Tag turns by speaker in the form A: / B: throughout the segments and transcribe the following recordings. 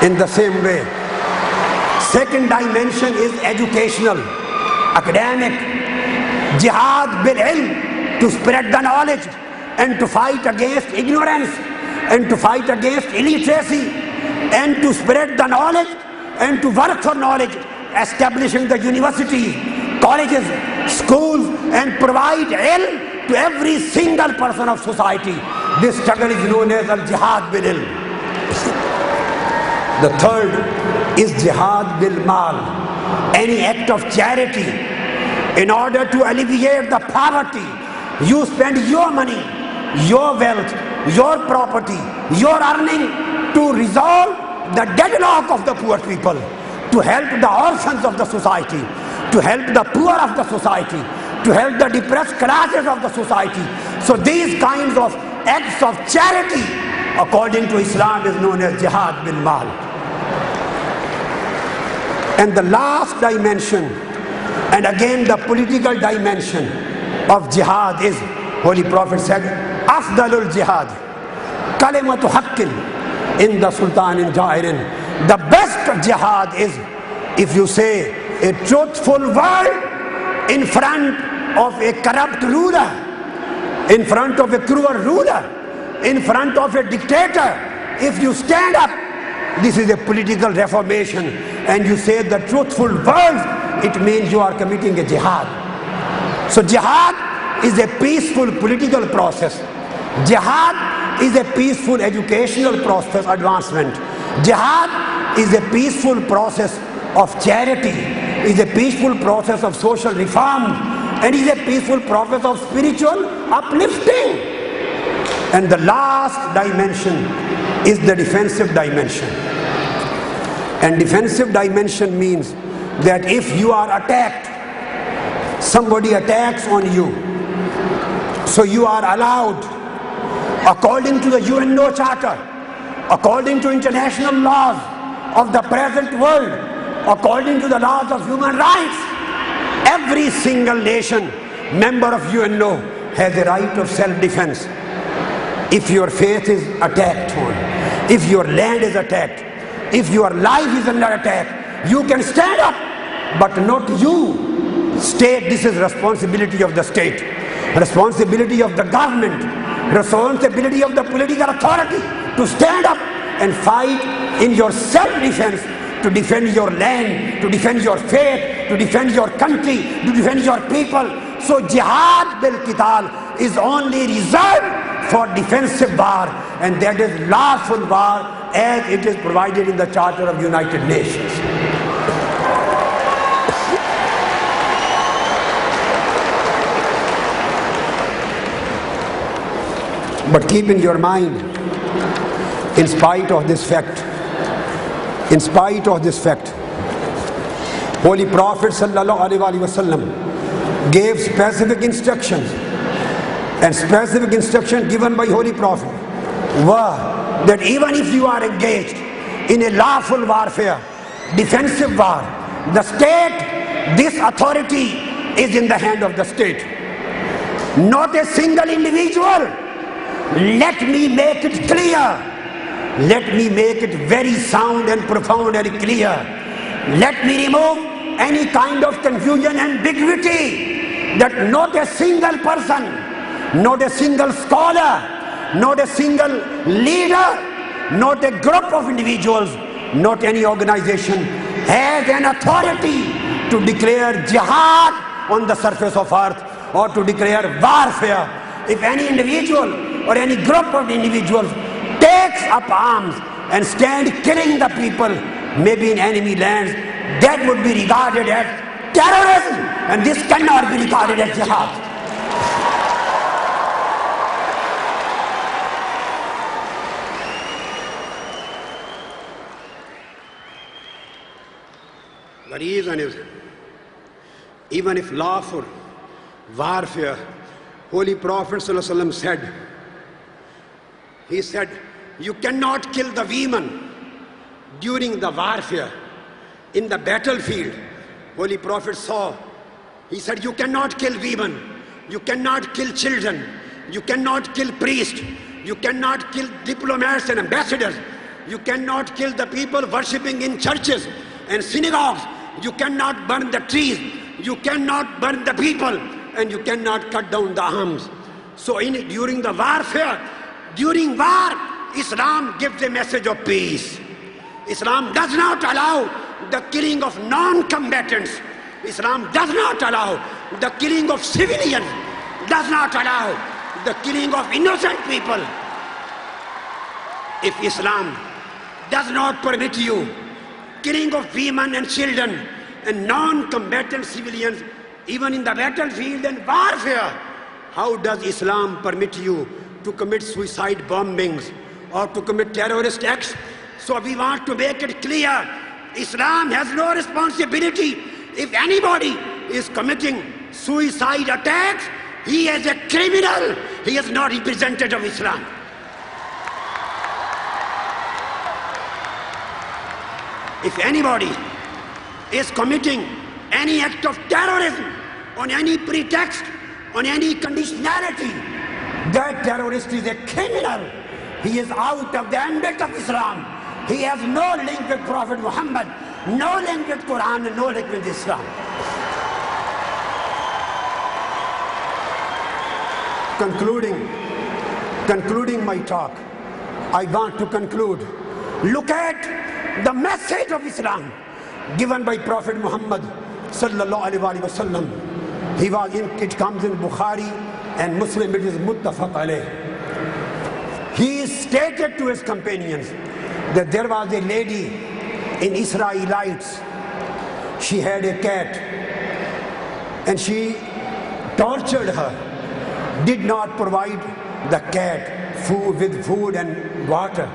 A: In the same way, second dimension is educational, academic. Jihad bil ilm, to spread the knowledge and to fight against ignorance and to fight against illiteracy and to spread the knowledge and to work for knowledge, establishing the universities, colleges, schools, and provide ilm to every single person of society. This struggle is known as al-jihad bil ilm. The third is jihad bil mal, any act of charity. In order to alleviate the poverty, you spend your money, your wealth, your property, your earning to resolve the deadlock of the poor people, to help the orphans of the society, to help the poor of the society, to help the depressed classes of the society. So these kinds of acts of charity, according to Islam, is known as jihad bil mal. And the last dimension, and again the political dimension of jihad is, Holy Prophet said, Afdalul jihad, kalimatu haqqin in the sultanin jairin. The best jihad is if you say a truthful word in front of a corrupt ruler, in front of a cruel ruler, in front of a dictator. If you stand up, this is a political reformation, and you say the truthful words, it means you are committing a jihad. So jihad is a peaceful political process. Jihad is a peaceful educational process advancement. Jihad is a peaceful process of charity, is a peaceful process of social reform, and is a peaceful process of spiritual uplifting. And the last dimension is the defensive dimension. And defensive dimension means that if you are attacked, somebody attacks on you, so you are allowed, according to the UNO Charter, according to international laws of the present world, according to the laws of human rights, every single nation member of UNO has a right of self-defense. If your faith is attacked on, if your land is attacked, if your life is under attack, you can stand up, but not you. State, this is responsibility of the state, responsibility of the government, responsibility of the political authority to stand up and fight in your self-defense, to defend your land, to defend your faith, to defend your country, to defend your people. So jihad bil qital is only reserved for defensive war, and that is lawful war as it is provided in the Charter of United Nations. But keep in your mind, in spite of this fact, Holy Prophet ﷺ gave specific instructions, and specific instruction given by Holy Prophet were that even if you are engaged in a lawful warfare, defensive war, the state, this authority is in the hand of the state, not a single individual. Let me make it clear. Let me make it very sound and profound and clear. Let me remove any kind of confusion and ambiguity, that not a single person, not a single scholar, not a single leader, not a group of individuals, not any organization has an authority to declare jihad on the surface of earth or to declare warfare. If any individual or any group of individuals takes up arms and stand killing the people, maybe in enemy lands, that would be regarded as terrorism, and this cannot be regarded as jihad. The reason is, even if lawful warfare, Holy Prophet ﷺ said, he said, you cannot kill the women during the warfare. In the battlefield, Holy Prophet saw, he said, you cannot kill women, you cannot kill children, you cannot kill priests, you cannot kill diplomats and ambassadors, You cannot kill the people worshipping in churches and synagogues. You cannot burn the trees. You cannot burn the people. And you cannot cut down the arms. So during the warfare, during war, Islam gives a message of peace. Islam does not allow the killing of non-combatants. Islam does not allow the killing of civilians, does not allow the killing of innocent people. If Islam does not permit you killing of women and children and non-combatant civilians, even in the battlefield and warfare, how does Islam permit you to commit suicide bombings or to commit terrorist acts? So we want to make it clear, Islam has no responsibility. If anybody is committing suicide attacks, he is a criminal. He is not representative of Islam. If anybody is committing any act of terrorism on any pretext, on any conditionality, that terrorist is a criminal. He is out of the ambit of Islam. He has no link with Prophet Muhammad, no link with Quran, and no link with Islam. Concluding my talk, I want to conclude. Look at the message of Islam given by Prophet Muhammad sallallahu alaihi wasallam. It comes in Bukhari and Muslim, it is muttafaq alayh. He stated to his companions that there was a lady in Israelites. She had a cat and she tortured her, did not provide the cat with food and water.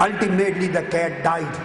A: Ultimately the cat died.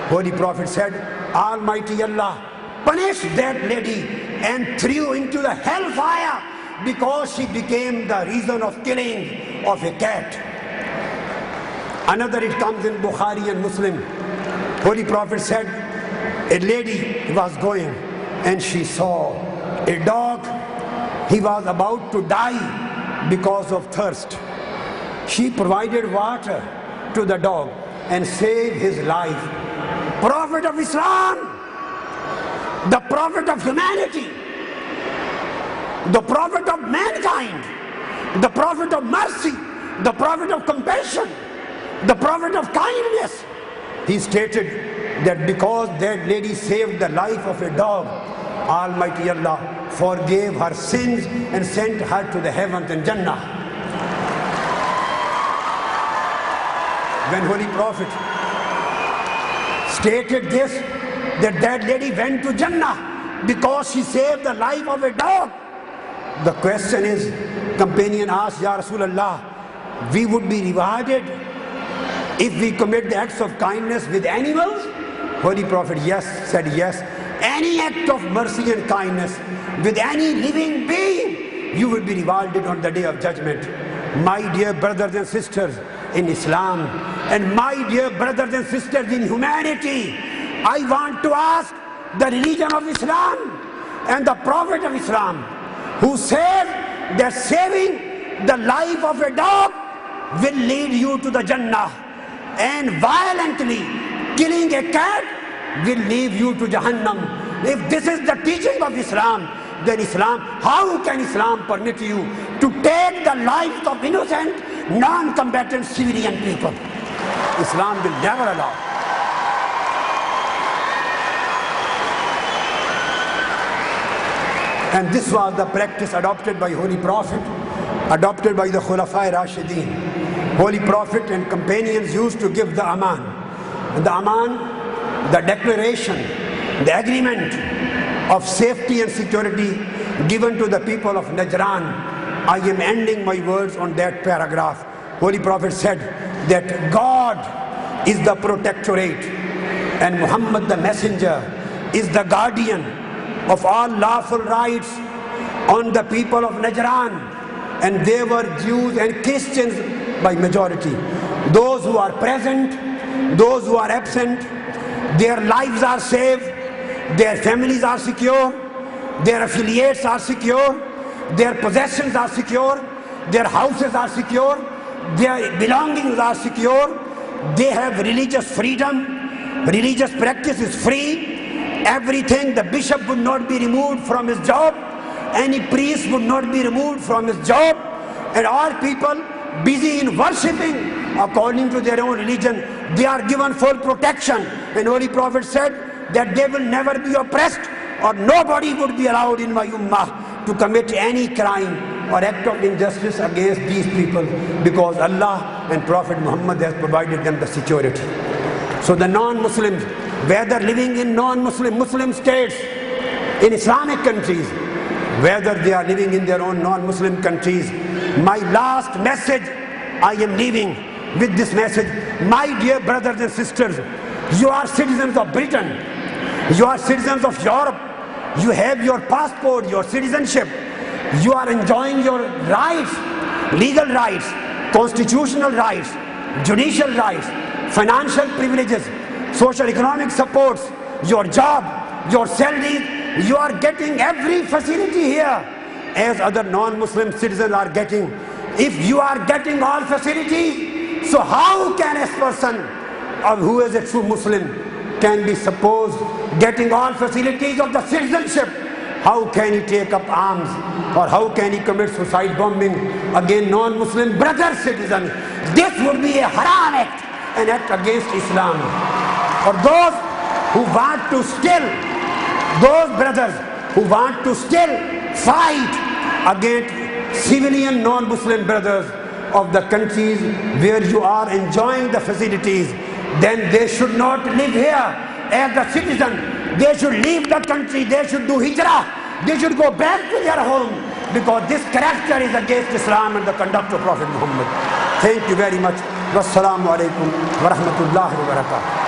A: Holy Prophet said, Almighty Allah punished that lady and threw into the hellfire because she became the reason of killing of a cat. Another, it comes in Bukhari and Muslim. Holy Prophet said, a lady was going and she saw a dog. He was about to die because of thirst. She provided water to the dog and saved his life. Prophet of Islam, the prophet of humanity, the prophet of mankind, the prophet of mercy, the prophet of compassion, the prophet of kindness. He stated that because that lady saved the life of a dog, Almighty Allah forgave her sins and sent her to the heavens and Jannah. When Holy Prophet stated this, that lady went to Jannah because she saved the life of a dog. The question is, companion asked, Ya Rasulullah, we would be rewarded if we commit the acts of kindness with animals? Holy Prophet said yes. Any act of mercy and kindness with any living being, you will be rewarded on the day of judgment. My dear brothers and sisters in Islam, and my dear brothers and sisters in humanity, I want to ask the religion of Islam and the Prophet of Islam, who said that saving the life of a dog will lead you to the Jannah, and violently killing a cat will lead you to Jahannam. If this is the teaching of Islam, then how can Islam permit you to take the lives of innocent, non-combatant civilian people? Islam will never allow. And this was the practice adopted by Holy Prophet, adopted by the Khulafai Rashideen. Holy Prophet and companions used to give the aman. The aman, the declaration, the agreement of safety and security given to the people of Najran. I am ending my words on that paragraph. Holy Prophet said that God is the protectorate and Muhammad the messenger is the guardian of all lawful rights on the people of Najran. And they were Jews and Christians by majority. Those who are present, those who are absent, their lives are saved, their families are secure, their affiliates are secure, their possessions are secure, their houses are secure, their belongings are secure, they have religious freedom. Religious practice is free. Everything, the bishop would not be removed from his job. Any priest would not be removed from his job. And all people busy in worshipping according to their own religion, they are given full protection. And Holy Prophet said that they will never be oppressed, or nobody would be allowed in my ummah to commit any crime or act of injustice against these people, because Allah and Prophet Muhammad has provided them the security. So the non-Muslims, whether living in Muslim states, in Islamic countries, whether they are living in their own non-Muslim countries, my last message, I am leaving with this message. My dear brothers and sisters, you are citizens of Britain, you are citizens of Europe, you have your passport, your citizenship, you are enjoying your rights, legal rights, constitutional rights, judicial rights, financial privileges, social economic supports, your job, your salary. You are getting every facility here as other non-Muslim citizens are getting. If you are getting all facilities, so how can a person who is a true Muslim can be supposed getting all facilities of the citizenship? How can he take up arms, or how can he commit suicide bombing against non-Muslim brother citizens? This would be a haram act, an act against Islam. For those who want to still, those brothers who want to still fight against civilian non-Muslim brothers of the countries where you are enjoying the facilities, then they should not live here as a citizen. They should leave the country, they should do hijrah, they should go back to their home, because this character is against Islam and the conduct of Prophet Muhammad. Thank you very much. Wassalamu alaikum wa rahmatullahi wa barakatuh.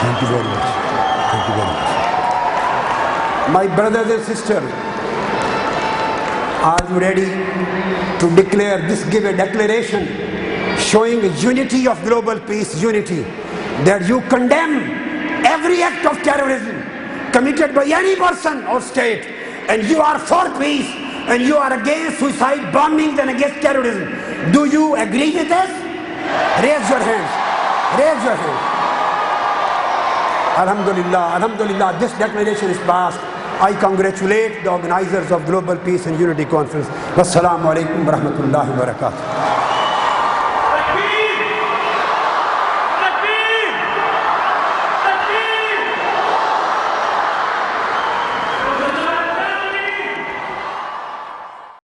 A: Thank you very much. Thank you very much. My brothers and sisters, are you ready to declare this? Give a declaration showing unity of global peace, unity, that you condemn every act of terrorism committed by any person or state, and you are for peace, and you are against suicide bombings and against terrorism. Do you agree with us? Raise your hands. Raise your hands. Alhamdulillah, Alhamdulillah, this declaration is passed. I congratulate the organizers of Global Peace and Unity Conference. Wassalamu alaikum wa rahmatullahi wa barakatuh.